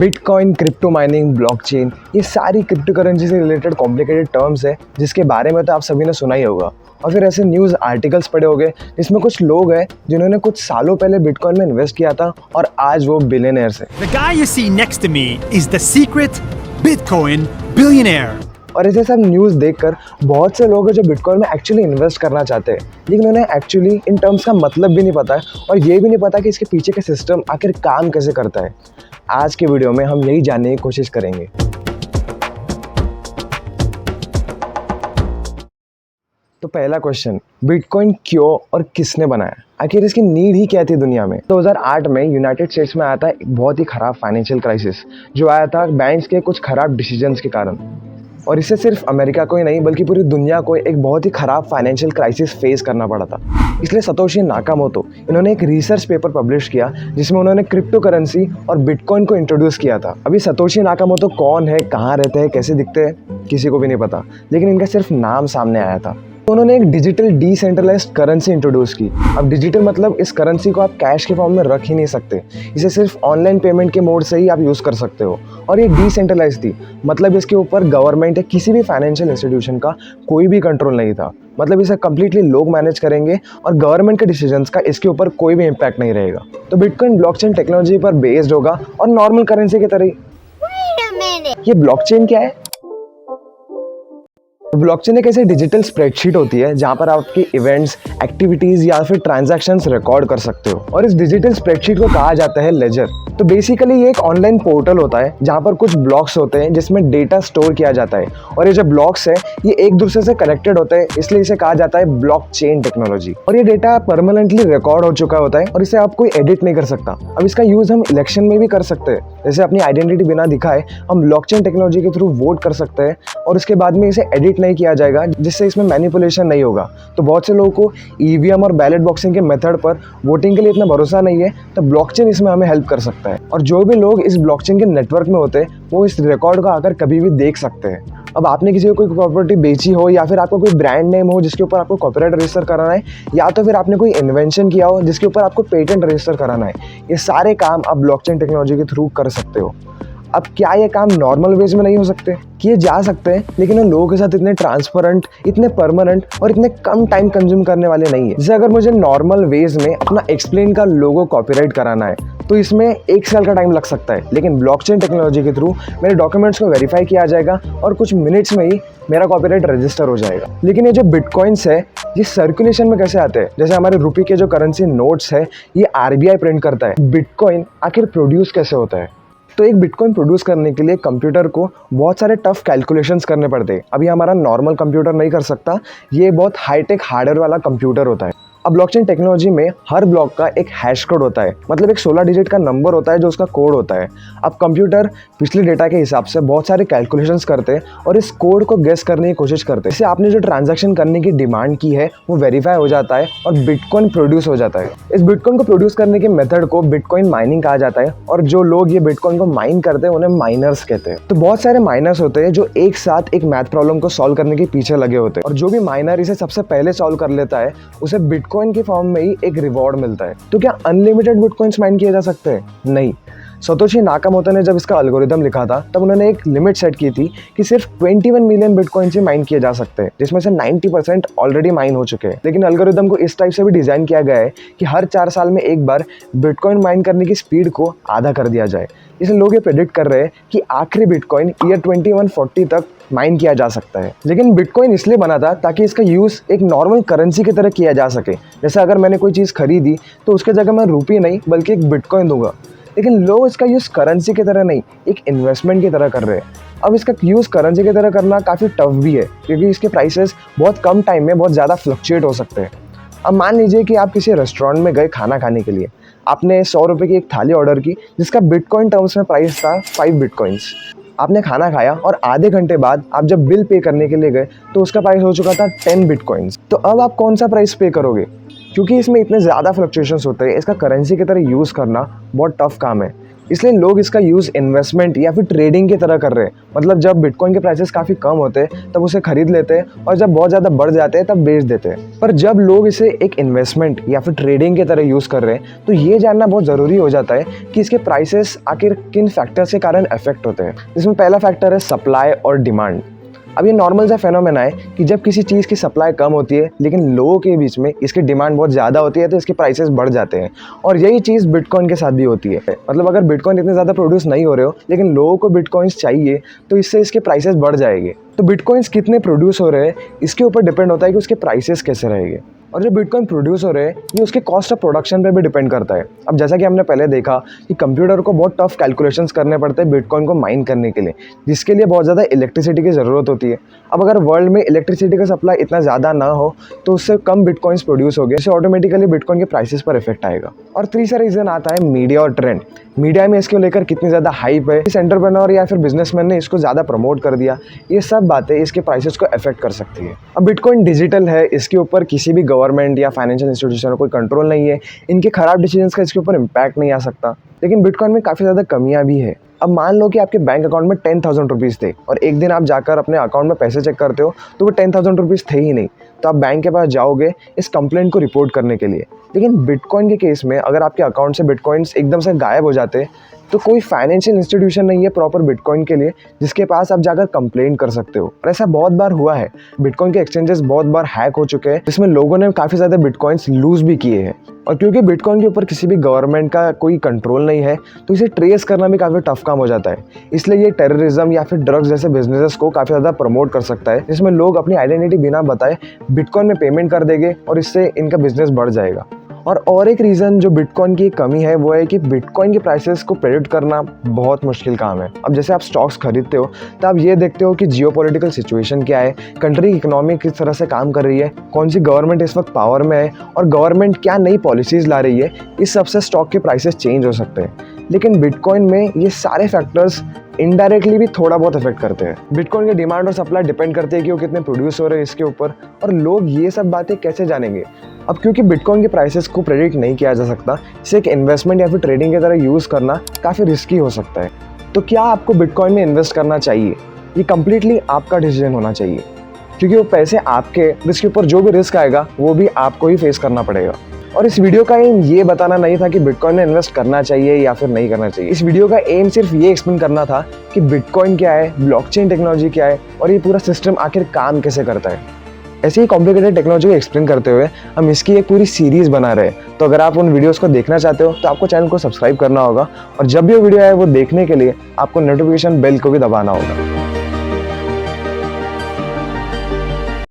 Bitcoin, crypto mining, blockchain, ये सारी crypto currency से रिलेटेड कॉम्प्लिकेटेड टर्म्स है जिसके बारे में तो आप सभी ने सुना ही होगा। और फिर ऐसे न्यूज़ आर्टिकल्स पढ़े होंगे जिसमें कुछ लोग हैं जिन्होंने कुछ सालों पहले बिटकॉइन में इन्वेस्ट किया था और आज वो बिलियनर्स हैं। The guy you see next to me is the secret Bitcoin billionaire. और ऐसे सब न्यूज़ देखकर बहुत से लोग हैं जो बिटकॉइन में एक्चुअली इन्वेस्ट करना चाहते हैं, लेकिन उन्हें एक्चुअली इन टर्म्स का मतलब भी नहीं पता है और ये भी नहीं पता कि इसके पीछे का सिस्टम आखिर काम कैसे करता है। आज के वीडियो में हम यही जानने की कोशिश करेंगे। तो पहला क्वेश्चन, बिटकॉइन क्यों और किसने बनाया? आखिर इसकी नीड ही क्या थी दुनिया में? 2008 में यूनाइटेड स्टेट्स में आया था एक बहुत ही खराब फाइनेंशियल क्राइसिस जो आया था बैंक्स के कुछ खराब डिसीजंस के कारण। और इससे सिर्फ अमेरिका को ही नहीं बल्कि पूरी दुनिया को एक बहुत ही खराब फाइनेंशियल क्राइसिस फेस करना पड़ा था। इसलिए सतोशी नाकामोटो इन्होंने एक रिसर्च पेपर पब्लिश किया जिसमें उन्होंने क्रिप्टो करेंसी और बिटकॉइन को इंट्रोड्यूस किया था। अभी सतोशी नाकामोटो कौन है, कहाँ रहते हैं, कैसे दिखते हैं, किसी को भी नहीं पता, लेकिन इनका सिर्फ नाम सामने आया था। तो उन्होंने एक डिजिटल डिसेंट्रलाइज्ड करेंसी इंट्रोड्यूस की। अब डिजिटल मतलब इस करेंसी को आप कैश के फॉर्म में रख ही नहीं सकते, इसे सिर्फ ऑनलाइन पेमेंट के मोड से ही आप यूज़ कर सकते हो। और ये डिसेंट्रलाइज थी, मतलब इसके ऊपर गवर्नमेंट या किसी भी फाइनेंशियल इंस्टीट्यूशन का कोई भी कंट्रोल नहीं था। मतलब इसे कम्प्लीटली लोग मैनेज करेंगे और गवर्नमेंट के डिसीजंस का इसके ऊपर कोई भी इम्पैक्ट नहीं रहेगा। तो बिटकॉइन ब्लॉकचेन टेक्नोलॉजी पर बेस्ड होगा और नॉर्मल करेंसी की तरह ही। ये ब्लॉकचेन क्या है? ब्लॉकचेन एक ऐसी डिजिटल स्प्रेडशीट होती है जहां पर आप आपकी इवेंट्स, एक्टिविटीज या फिर ट्रांजैक्शंस रिकॉर्ड कर सकते हो। और इस डिजिटल स्प्रेडशीट को कहा जाता है लेजर। तो बेसिकली ये एक ऑनलाइन पोर्टल होता है जहां पर कुछ ब्लॉक्स होते हैं जिसमें डेटा स्टोर किया जाता है। और ये जो ब्लॉक्स है ये एक दूसरे से कनेक्टेड होते हैं, इसलिए इसे कहा जाता है ब्लॉकचेन टेक्नोलॉजी। और ये डेटा परमानेंटली रिकॉर्ड हो चुका होता है और इसे आप कोई एडिट नहीं कर सकता। अब इसका यूज हम इलेक्शन में भी कर सकते हैं, जैसे अपनी आइडेंटिटी बिना दिखाए हम ब्लॉकचेन टेक्नोलॉजी के थ्रू वोट कर सकते हैं और उसके बाद में इसे एडिट नहीं किया जाएगा, जिससे इसमें मैनिपुलेशन नहीं होगा। तो बहुत से लोगों को ईवीएम और बैलेट बॉक्सिंग के मेथड पर वोटिंग के लिए इतना भरोसा नहीं है, तो ब्लॉकचेन इसमें हमें हेल्प कर सकता है। और जो भी लोग इस ब्लॉकचेन के नेटवर्क में होते हैं वो इस रिकॉर्ड को आकर कभी भी देख सकते हैं। अब आपने किसी को कोई प्रॉपर्टी बेची हो या फिर आपको कोई ब्रांड नेम हो जिसके ऊपर आपको कॉपीराइट रजिस्टर कराना है, या तो फिर आपने कोई इन्वेंशन किया हो जिसके ऊपर आपको पेटेंट रजिस्टर कराना है, ये सारे काम आप ब्लॉकचेन टेक्नोलॉजी के थ्रू कर सकते हो। अब क्या ये काम नॉर्मल वेज में नहीं हो सकते? किए जा सकते हैं, लेकिन उन लोगों के साथ इतने ट्रांसपेरेंट, इतने परमानेंट और इतने कम टाइम कंज्यूम करने वाले नहीं है। जैसे अगर मुझे नॉर्मल वेज में अपना एक्सप्लेन का लोगो कॉपीराइट कराना है तो इसमें 1 साल का टाइम लग सकता है, लेकिन ब्लॉकचेन टेक्नोलॉजी के थ्रू मेरे डॉक्यूमेंट्स को वेरीफाई किया जाएगा और कुछ मिनट्स में ही मेरा कॉपीराइट रजिस्टर हो जाएगा। लेकिन ये जो बिटकॉइंस है ये सर्कुलेशन में कैसे आते हैं? जैसे हमारे रुपये के जो करेंसी नोट्स है ये आरबीआई प्रिंट करता है। बिटकॉइन आखिर प्रोड्यूस कैसे होता है? तो एक बिटकॉइन प्रोड्यूस करने के लिए कंप्यूटर को बहुत सारे टफ कैलकुलेशंस करने पड़ते हैं। अभी हमारा नॉर्मल कंप्यूटर नहीं कर सकता, ये बहुत हाईटेक हार्डवेयर वाला कंप्यूटर होता है। अब ब्लॉकचेन टेक्नोलॉजी में हर ब्लॉक का एक हैश कोड होता है, मतलब एक 16 डिजिट का नंबर होता है जो उसका कोड होता है। अब कंप्यूटर पिछले डेटा के हिसाब से बहुत सारे कैलकुलेशंस करते हैं और इस कोड को गेस करने की कोशिश करते हैं। इससे आपने जो ट्रांजैक्शन करने की डिमांड की है वो वेरीफाई हो जाता है और बिटकॉइन प्रोड्यूस हो जाता है। इस बिटकॉइन को प्रोड्यूस करने के मेथड को बिटकॉइन माइनिंग कहा जाता है और जो लोग ये बिटकॉइन को माइन करते हैं उन्हें माइनर्स कहते हैं। तो बहुत सारे माइनर्स होते हैं जो एक साथ एक मैथ प्रॉब्लम को सॉल्व करने के पीछे लगे होते हैं और जो भी माइनर इसे सबसे पहले सॉल्व कर लेता है उसे बिटकॉइन के फॉर्म में ही एक रिवॉर्ड मिलता है। तो क्या अनलिमिटेड बिटकॉइंस माइन किए जा सकते हैं? नहीं। सतोशी नाकामोटो ने जब इसका एल्गोरिदम लिखा था तब उन्होंने एक लिमिट सेट की थी कि सिर्फ 21 मिलियन बिटकॉइंस ही माइन किए जा सकते हैं, जिसमें से 90% ऑलरेडी माइन हो चुके हैं। लेकिन एल्गोरिदम को इस टाइप से भी डिजाइन किया गया है कि हर 4 साल में एक बार बिटकॉइन माइन करने की स्पीड को आधा कर दिया जाए। इसलिए लोग ये प्रेडिक्ट कर रहे हैं कि आखिरी बिटकॉइन ईयर 2140 तक माइन किया जा सकता है। लेकिन बिटकॉइन इसलिए बना था ताकि इसका यूज़ एक नॉर्मल करेंसी की तरह किया जा सके। जैसे अगर मैंने कोई चीज़ खरीदी तो उसके जगह मैं रुपये नहीं बल्कि एक बिटकॉइन दूंगा। लेकिन लोग इसका यूज़ करेंसी की तरह नहीं, एक इन्वेस्टमेंट की तरह कर रहे हैं। अब इसका यूज़ करेंसी की तरह करना काफ़ी टफ भी है क्योंकि इसके प्राइसेस बहुत कम टाइम में बहुत ज़्यादा फ्लक्चुएट हो सकते हैं। अब मान लीजिए कि आप किसी रेस्टोरेंट में गए खाना खाने के लिए, आपने 100 रुपये की एक थाली ऑर्डर की जिसका बिटकॉइन टर्म्स में प्राइस था 5 बिटकॉइंस। आपने खाना खाया और आधे घंटे बाद आप जब बिल पे करने के लिए गए तो उसका प्राइस हो चुका था 10 बिटकॉइंस। तो अब आप कौन सा प्राइस पे करोगे? क्योंकि इसमें इतने ज़्यादा फ्लक्चुएशंस होते हैं, इसका करेंसी की तरह यूज़ करना बहुत टफ काम है। इसलिए लोग इसका यूज़ इन्वेस्टमेंट या फिर ट्रेडिंग की तरह कर रहे हैं। मतलब जब बिटकॉइन के प्राइसेस काफ़ी कम होते हैं तब उसे खरीद लेते हैं और जब बहुत ज़्यादा बढ़ जाते हैं तब बेच देते हैं। पर जब लोग इसे एक इन्वेस्टमेंट या फिर ट्रेडिंग की तरह यूज़ कर रहे हैं तो ये जानना बहुत ज़रूरी हो जाता है कि इसके प्राइसेस आखिर किन फैक्टर्स के कारण इफेक्ट होते हैं। इसमें पहला फैक्टर है सप्लाई और डिमांड। अब ये नॉर्मल सा फेनोमेना है कि जब किसी चीज़ की सप्लाई कम होती है लेकिन लोगों के बीच में इसकी डिमांड बहुत ज़्यादा होती है तो इसके प्राइसेस बढ़ जाते हैं। और यही चीज़ बिटकॉइन के साथ भी होती है। मतलब अगर बिटकॉइन इतने ज़्यादा प्रोड्यूस नहीं हो रहे हो लेकिन लोगों को बिटकॉइंस चाहिए तो इससे इसके प्राइसेस बढ़ जाएंगे। तो बिटकॉइंस कितने प्रोड्यूस हो रहे हैं इसके ऊपर डिपेंड होता है कि उसके प्राइसेस कैसे रहेंगे। और जो बिटकॉइन प्रोड्यूस हो रहे हैं ये उसके कॉस्ट ऑफ प्रोडक्शन पे भी डिपेंड करता है। अब जैसा कि हमने पहले देखा कि कंप्यूटर को बहुत टफ कैलकुलेशंस करने पड़ते हैं बिटकॉइन को माइन करने के लिए, जिसके लिए बहुत ज़्यादा इलेक्ट्रिसिटी की ज़रूरत होती है। अब अगर वर्ल्ड में इलेक्ट्रिसिटी का सप्लाई इतना ज़्यादा ना हो तो उससे कम बिटकॉइंस प्रोड्यूस हो गए, इससे ऑटोमेटिकली बिटकॉइन के प्राइसेस पर इफेक्ट आएगा। और तीसरा रीज़न आता है मीडिया और ट्रेंड। मीडिया में इसको लेकर कितनी ज़्यादा हाइप है, इस एंटरप्रेन्योर या फिर बिजनेसमैन ने इसको ज़्यादा प्रमोट कर दिया, ये सब बातें इसके प्राइसेस को अफेक्ट कर सकती है। अब बिटकॉइन डिजिटल है, इसके ऊपर किसी भी गवर्नमेंट या फाइनेंशियल इंस्टीट्यूशन का कोई कंट्रोल नहीं है, इनके खराब डिसीजंस का इसके ऊपर इम्पैक्ट नहीं आ सकता। लेकिन बिटकॉइन में काफ़ी ज़्यादा कमियां भी है। अब मान लो कि आपके बैंक अकाउंट में 10,000 रुपीज़ थे और एक दिन आप जाकर अपने अकाउंट में पैसे चेक करते हो तो वो 10,000 रुपीज़ थे ही नहीं, तो आप बैंक के पास जाओगे इस कंप्लेंट को रिपोर्ट करने के लिए। लेकिन बिटकॉइन के केस में अगर आपके अकाउंट से बिटकॉइंस एकदम से गायब हो जाते तो कोई फाइनेंशियल इंस्टीट्यूशन नहीं है प्रॉपर बिटकॉइन के लिए जिसके पास आप जाकर कंप्लेंट कर सकते हो। और ऐसा बहुत बार हुआ है, बिटकॉइन के एक्सचेंजेस बहुत बार हैक हो चुके हैं जिसमें लोगों ने काफ़ी ज़्यादा बिटकॉइंस लूज़ भी किए हैं। और क्योंकि बिटकॉइन के ऊपर किसी भी गवर्नमेंट का कोई कंट्रोल नहीं है तो इसे ट्रेस करना भी काफ़ी टफ काम हो जाता है। इसलिए ये टेररिज्म या फिर ड्रग्स जैसे बिजनेसेस को काफ़ी ज़्यादा प्रमोट कर सकता है, जिसमें लोग अपनी आइडेंटिटी बिना बताए बिटकॉइन में पेमेंट कर देंगे और इससे इनका बिजनेस बढ़ जाएगा। और एक रीज़न जो बिटकॉइन की कमी है वो है कि बिटकॉइन के प्राइसेस को प्रेडिक्ट करना बहुत मुश्किल काम है। अब जैसे आप स्टॉक्स खरीदते हो तो आप ये देखते हो कि जियोपॉलिटिकल सिचुएशन क्या है, कंट्री की इकोनॉमी किस तरह से काम कर रही है, कौन सी गवर्नमेंट इस वक्त पावर में है और गवर्नमेंट क्या नई पॉलिसीज़ ला रही है, इस सबसे स्टॉक के प्राइसेस चेंज हो सकते हैं। लेकिन बिटकॉइन में ये सारे फैक्टर्स इनडायरेक्टली भी थोड़ा बहुत इफेक्ट करते हैं। बिटकॉइन की डिमांड और सप्लाई डिपेंड करती है कि वो कितने प्रोड्यूस हो रहे हैं इसके ऊपर, और लोग ये सब बातें कैसे जानेंगे। अब क्योंकि बिटकॉइन के प्राइसेस को प्रेडिक्ट नहीं किया जा सकता, इसे एक इन्वेस्टमेंट या फिर ट्रेडिंग की तरह यूज़ करना काफ़ी रिस्की हो सकता है। तो क्या आपको बिटकॉइन में इन्वेस्ट करना चाहिए? ये कम्प्लीटली आपका डिसीजन होना चाहिए, क्योंकि वो पैसे आपके, इसके ऊपर जो भी रिस्क आएगा वो भी आपको ही फेस करना पड़ेगा। और इस वीडियो का एम ये बताना नहीं था कि बिटकॉइन में इन्वेस्ट करना चाहिए या फिर नहीं करना चाहिए। इस वीडियो का एम सिर्फ ये एक्सप्लेन करना था कि बिटकॉइन क्या है, ब्लॉकचेन टेक्नोलॉजी क्या है और ये पूरा सिस्टम आखिर काम कैसे करता है। ऐसे ही कॉम्प्लिकेटेड टेक्नोलॉजी को एक्सप्लेन करते हुए हम इसकी एक पूरी सीरीज़ बना रहे हैं। तो अगर आप उन वीडियोस को देखना चाहते हो तो आपको चैनल को सब्सक्राइब करना होगा और जब भी वो वीडियो आए वो देखने के लिए आपको नोटिफिकेशन बेल को भी दबाना होगा।